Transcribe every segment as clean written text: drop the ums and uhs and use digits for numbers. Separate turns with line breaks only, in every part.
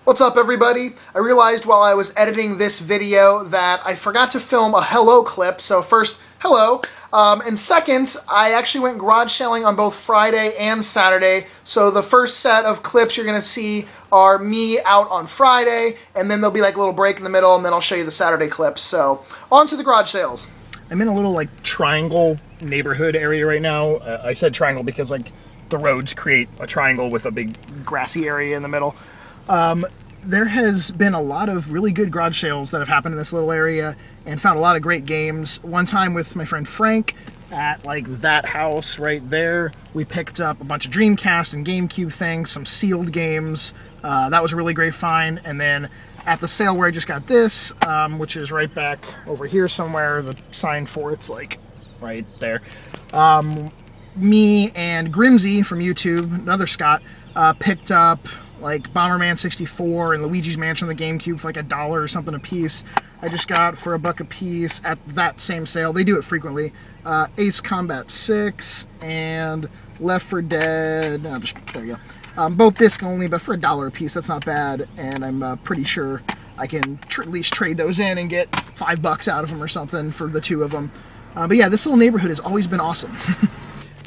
What's up, everybody? I realized while I was editing this video that I forgot to film a hello clip, so first, hello. And second, I actually went garage selling on both Friday and Saturday, so the first set of clips you're going to see are me out on Friday, and then there'll be like a little break in the middle, and then I'll show you the Saturday clips. So, on to the garage sales.
I'm in a little like triangle neighborhood area right now. I said triangle because like the roads create a triangle with a big grassy area in the middle. There has been a lot of really good garage sales that have happened in this little area and found a lot of great games. One time with my friend Frank at like that house right there, we picked up a bunch of Dreamcast and GameCube things, some sealed games. That was a really great find. And then at the sale where I just got this, which is right back over here somewhere, the sign for it's like right there. Me and Grimsy from YouTube, another Scott, picked up like Bomberman 64 and Luigi's Mansion on the GameCube for like $1 or something a piece. I just got for $1 a piece at that same sale. They do it frequently. Ace Combat 6 and Left 4 Dead. There you go. Both disc only, but for $1 a piece, that's not bad. And I'm pretty sure I can at least trade those in and get $5 out of them or something for the two of them. But yeah, this little neighborhood has always been awesome.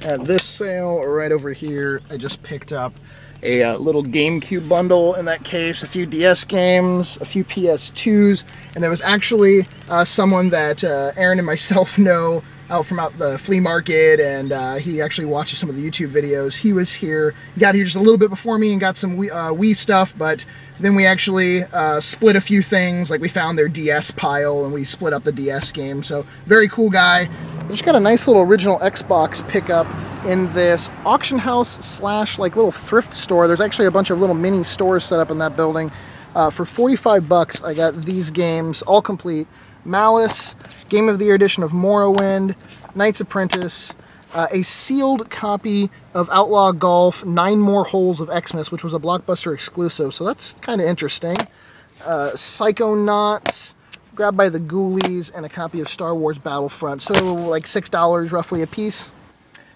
At this sale right over here, I just picked up a little GameCube bundle in that case, a few DS games, a few PS2s, and there was actually someone that Aaron and myself know out from the flea market, and he actually watches some of the YouTube videos. He was here, he got here just a little bit before me and got some Wii stuff, but then we actually split a few things, like we found their DS pile and we split up the DS game, so very cool guy. I just got a nice little original Xbox pickup in this auction house slash like little thrift store. There's actually a bunch of little mini stores set up in that building. For $45, I got these games all complete. Malice, Game of the Year edition of Morrowind, Knight's Apprentice, a sealed copy of Outlaw Golf, 9 More Holes of Xmas, which was a Blockbuster exclusive, so that's kind of interesting. Psychonauts, Grabbed by the Ghoulies, and a copy of Star Wars Battlefront, so like $6 roughly a piece.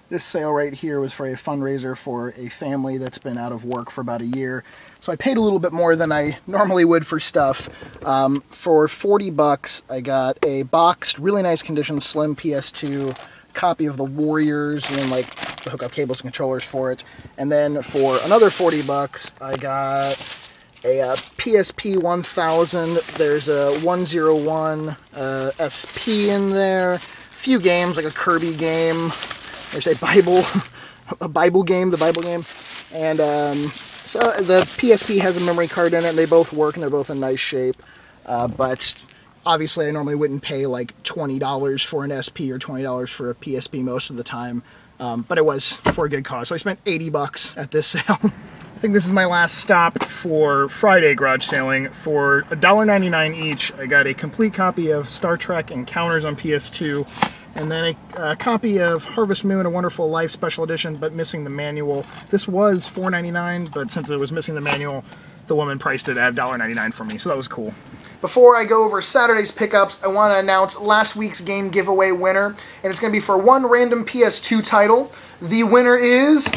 This sale right here was for a fundraiser for a family that's been out of work for about a year. So I paid a little bit more than I normally would for stuff. For $40, I got a boxed, really nice condition, slim PS2 copy of the Warriors, and then like the hookup cables and controllers for it. And then for another $40, I got a PSP 1000. There's a 101 SP in there. A few games, like a Kirby game. There's a Bible game, and so the PSP has a memory card in it, and they both work, and they're both in nice shape, but obviously I normally wouldn't pay like $20 for an SP or $20 for a PSP most of the time, but it was for a good cause, so I spent $80 at this sale. I think this is my last stop for Friday garage sailing. For $1.99 each, I got a complete copy of Star Trek Encounters on PS2, and then a copy of Harvest Moon, A Wonderful Life Special Edition, but missing the manual. This was $4.99, but since it was missing the manual, the woman priced it at $1.99 for me, so that was cool.
Before I go over Saturday's pickups, I want to announce last week's game giveaway winner, and it's going to be for one random PS2 title. The winner is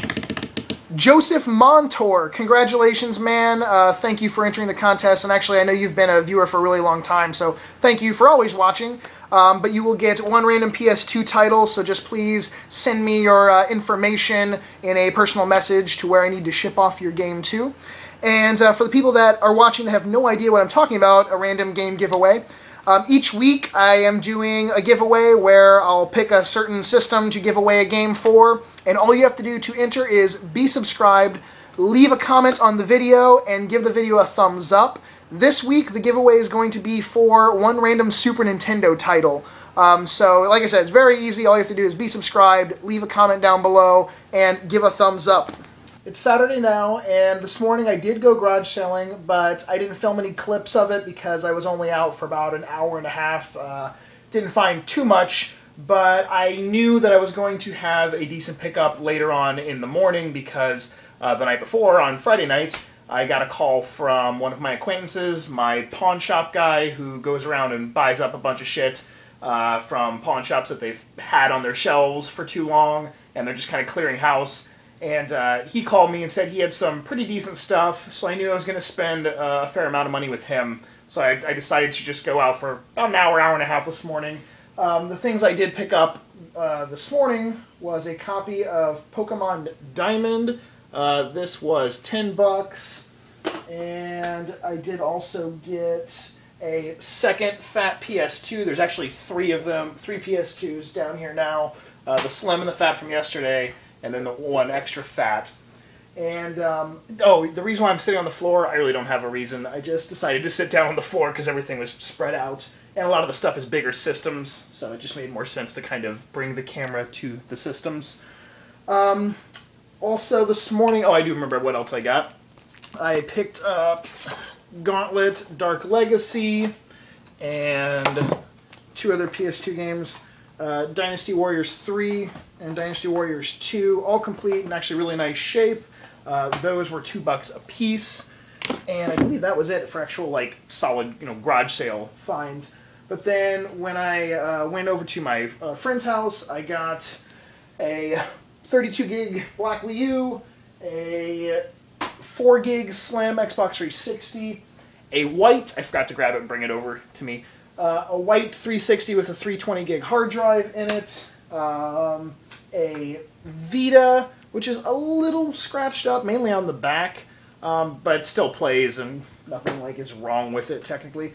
Joseph Montour. Congratulations, man. Thank you for entering the contest, and actually I know you've been a viewer for a really long time, so thank you for always watching. But you will get one random PS2 title, so just please send me your information in a personal message to where I need to ship off your game to. And for the people that are watching that have no idea what I'm talking about, a random game giveaway, each week I am doing a giveaway where I'll pick a certain system to give away a game for, and all you have to do to enter is be subscribed, leave a comment on the video, and give the video a thumbs up. This week, the giveaway is going to be for one random Super Nintendo title. So, like I said, it's very easy. All you have to do is be subscribed, leave a comment down below, and give a thumbs up. It's Saturday now, and this morning I did go garage selling, but I didn't film any clips of it because I was only out for about an hour and a half. Didn't find too much, but I knew that I was going to have a decent pickup later on in the morning because the night before, on Friday night, I got a call from one of my acquaintances, my pawn shop guy, who goes around and buys up a bunch of shit from pawn shops that they've had on their shelves for too long, and they're just kind of clearing house.
And he called me and said he had some pretty decent stuff, so I knew I was going to spend a fair amount of money with him. So I decided to just go out for about an hour, hour and a half this morning. The things I did pick up this morning was a copy of Pokemon Diamond. This was $10. And I did also get a second fat PS2. There's actually 3 of them, 3 PS2s down here now. The slim and the fat from yesterday, and then the one extra fat. And, oh, the reason why I'm sitting on the floor, I really don't have a reason. I just decided to sit down on the floor because everything was spread out. And a lot of the stuff is bigger systems, so it just made more sense to kind of bring the camera to the systems. Also this morning, oh, I do remember what else I got. I picked up Gauntlet Dark Legacy and 2 other PS2 games. Dynasty Warriors 3 and Dynasty Warriors 2, all complete and actually really nice shape. Those were $2 a piece, and I believe that was it for actual like solid, garage sale finds. But then when I went over to my friend's house, I got a 32 gig black Wii U, a 4 gig slim Xbox 360, a white, I forgot to grab it and bring it over to me, a white 360 with a 320 gig hard drive in it, a Vita, which is a little scratched up, mainly on the back, but it still plays and nothing like is wrong with it technically.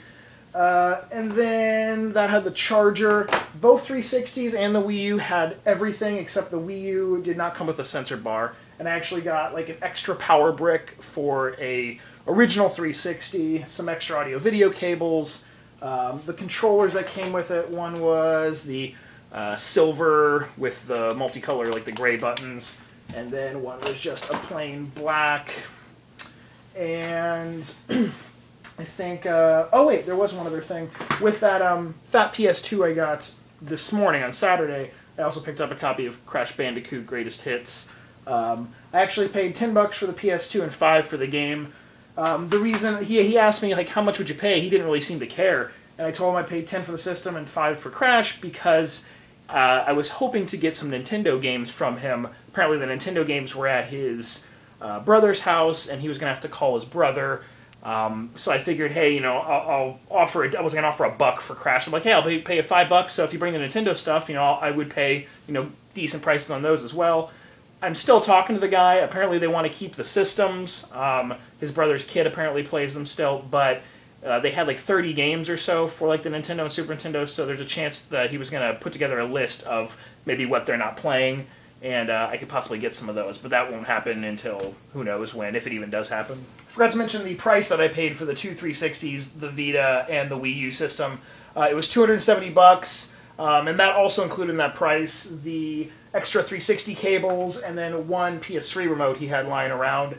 And then that had the charger. Both 360s and the Wii U had everything except the Wii U did not come with a sensor bar. And I actually got like an extra power brick for a original 360, some extra audio video cables, the controllers that came with it. One was the silver with the multicolor, like the gray buttons, and then one was just a plain black. And I think, oh wait, there was one other thing. With that fat PS2 I got this morning on Saturday, I also picked up a copy of Crash Bandicoot Greatest Hits. I actually paid $10 for the PS2 and $5 for the game. The reason, he asked me, like, how much would you pay? He didn't really seem to care. And I told him I paid $10 for the system and $5 for Crash because I was hoping to get some Nintendo games from him. Apparently the Nintendo games were at his brother's house, and he was going to have to call his brother. So I figured, hey, I'll offer it. I was going to offer $1 for Crash. I'm like, hey, I'll pay you $5. So if you bring the Nintendo stuff, I would pay, decent prices on those as well. I'm still talking to the guy. Apparently they want to keep the systems. His brother's kid apparently plays them still, but they had like 30 games or so for like the Nintendo and Super Nintendo, so there's a chance that he was going to put together a list of maybe what they're not playing, and I could possibly get some of those, but that won't happen until who knows when, if it even does happen. Forgot to mention the price that I paid for the 2 360s, the Vita, and the Wii U system. It was $270, and that also included in that price the extra 360 cables and then 1 PS3 remote he had lying around.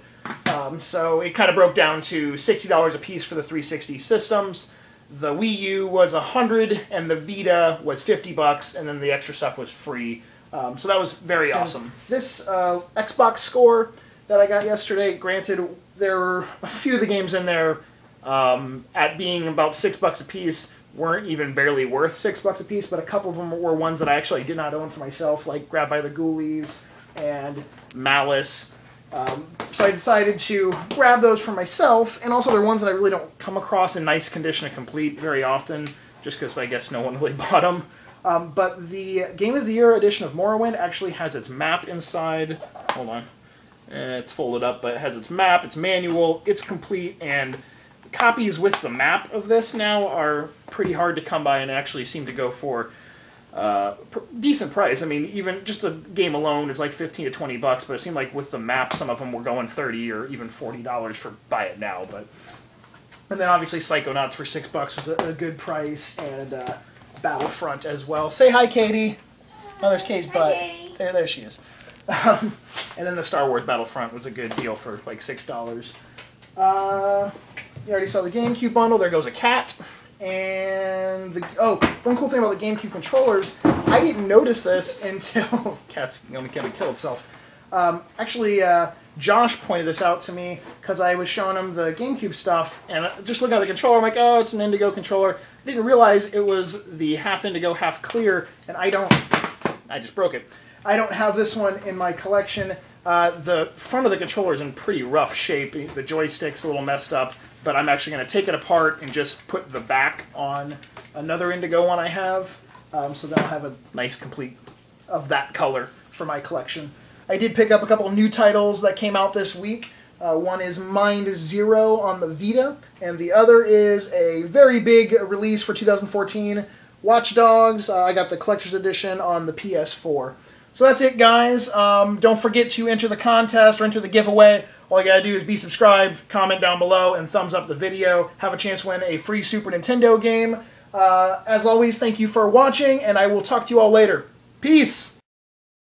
So it kind of broke down to $60 a piece for the 360 systems. The Wii U was $100 and the Vita was $50, and then the extra stuff was free. So that was very awesome. And this Xbox score that I got yesterday, granted, there were a few of the games in there at being about $6 a piece weren't even barely worth $6 a piece, but a couple of them were ones that I actually did not own for myself, like Grab by the Ghoulies and Malice. So I decided to grab those for myself, and also they're ones that I really don't come across in nice condition to complete very often, just because I guess no one really bought them. But the Game of the Year edition of Morrowind actually has its map inside. Hold on. It's folded up, but it has its map, its manual, it's complete, and copies with the map of this now are pretty hard to come by and actually seem to go for decent price. I mean, even just the game alone is like $15 to $20, but it seemed like with the map, some of them were going $30 or even $40 for buy it now. And then obviously Psychonauts for $6 was a good price, and Battlefront as well. Say hi, Katie. Oh, there's Katie's butt. There she is. And then the Star Wars Battlefront was a good deal for like $6. You already saw the GameCube bundle. There goes a cat. And one cool thing about the GameCube controllers, I didn't notice this until cat's gonna kill itself. Actually, Josh pointed this out to me because I was showing him the GameCube stuff, and just looking at the controller, I'm like, oh, it's an Indigo controller. I didn't realize it was the half Indigo, half clear, and I just broke it. I don't have this one in my collection. The front of the controller is in pretty rough shape. The joystick's a little messed up, but I'm actually going to take it apart and just put the back on another Indigo one I have. So then I'll have a nice complete of that color for my collection. I did pick up a couple new titles that came out this week. One is Mind Zero on the Vita, and the other is a very big release for 2014, Watch Dogs. I got the collector's edition on the PS4. So that's it, guys. Don't forget to enter the contest or enter the giveaway. All you gotta do is be subscribed, comment down below, and thumbs up the video. Have a chance to win a free Super Nintendo game. As always, thank you for watching, and I will talk to you all later. Peace!